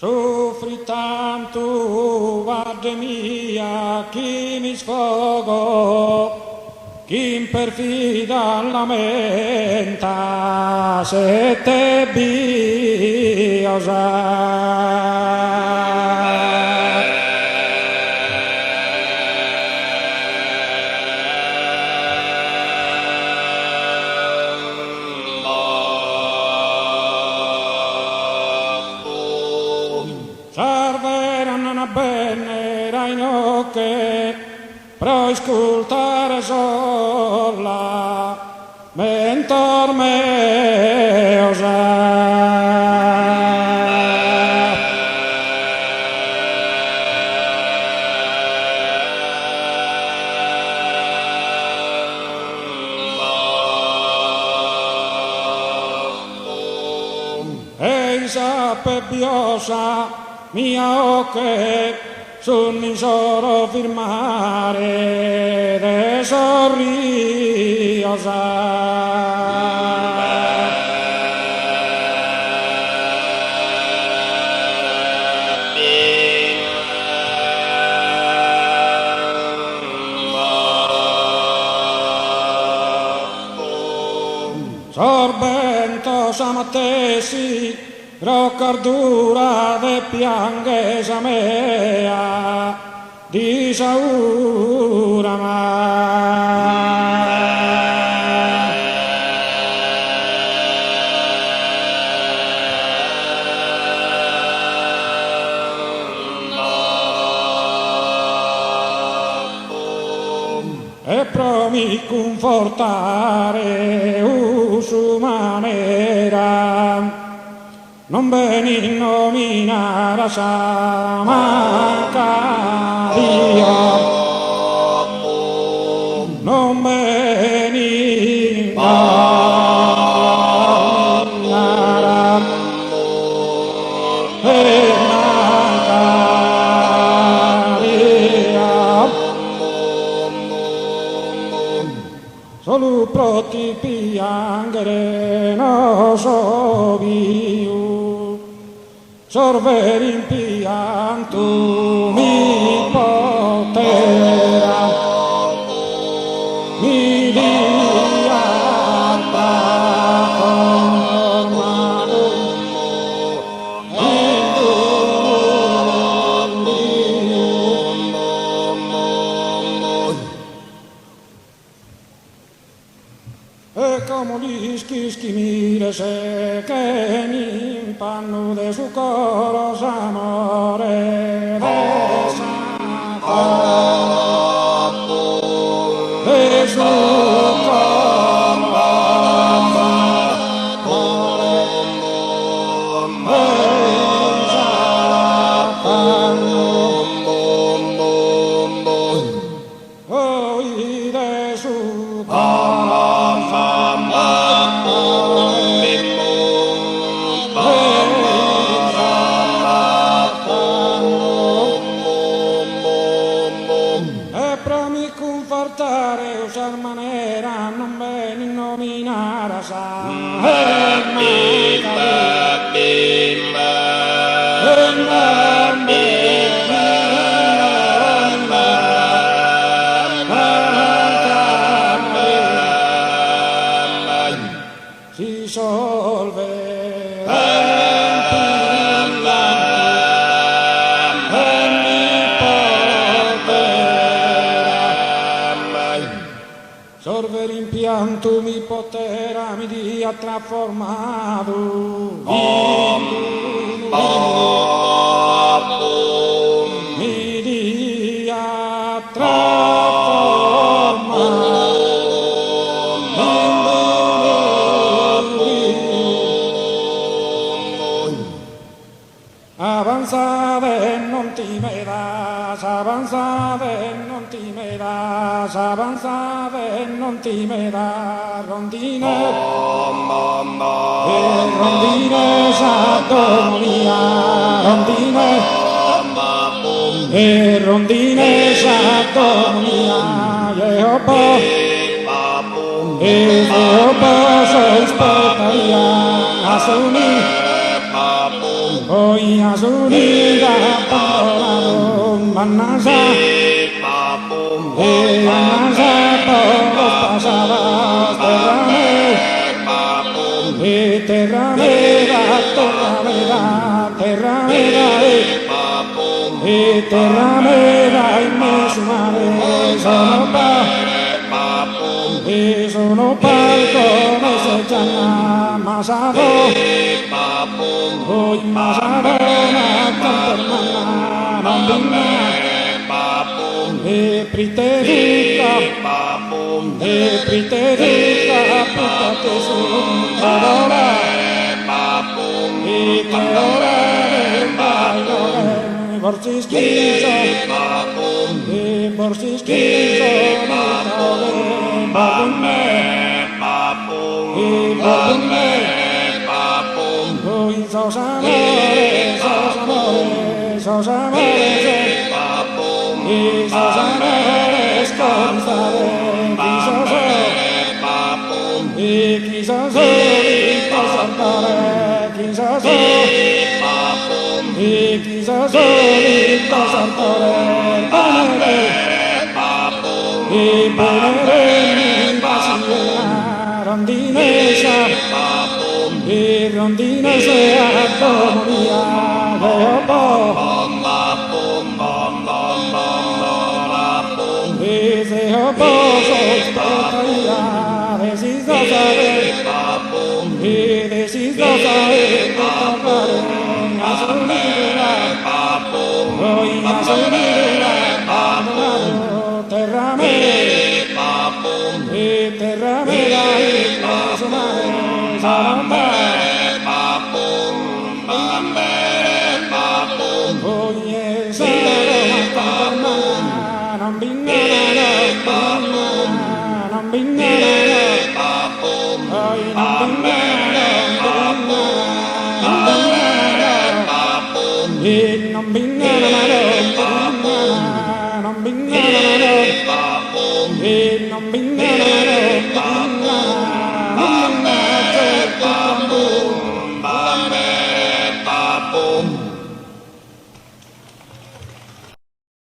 Soffri tanto, guarda mia, chi mi sfogo, chi in perfida lamenta, se te biosa. Sarveranno bene rainocche, pro ascoltare sola, mentor me e sape biosa mia ocche sul misoro firmare de sorriosa. Sorbento samattesi roccardura de pianghesa mea di saura e promi confortare su manera non veni nominare sa manca Dio, non veni nominare e manca Dio, solo proti piangere non so io. Sorver in pianto mi potera, mi diata formado, e come gli schimire se che mi panno de su coro s'amore de sacco de su coro amore oi de su coro usar manera non bene nominare sa si solve sorver in pianto mi potera mi dia trasformado mi dia trasformado avanzate non ti medas, avanzate non ti medas, avanzate non ti medas, rondine, rondine s'addonia, rondine, rondine s'addonia, Jehovah, Jehovah se spetaria, asuni, Hoy azulida por manasa, manasa por pasadas terra mera, y me sumaré sono palco, me se llama masado. Hoy Masadona cantermana nambina priterika puta te sundadora Keora Borsis kiso Babume Sos amores, constaré, quizás solito saltaré, poneré mi pasión rondinesa, y rondina sea como mía de opo. Dice opo sos totalidad, decís no saber, y decís no saber que tocaré a su vida. Hoy a su vida, abandonado, terramé, y terramera y me sumaré, salamba. Oye, non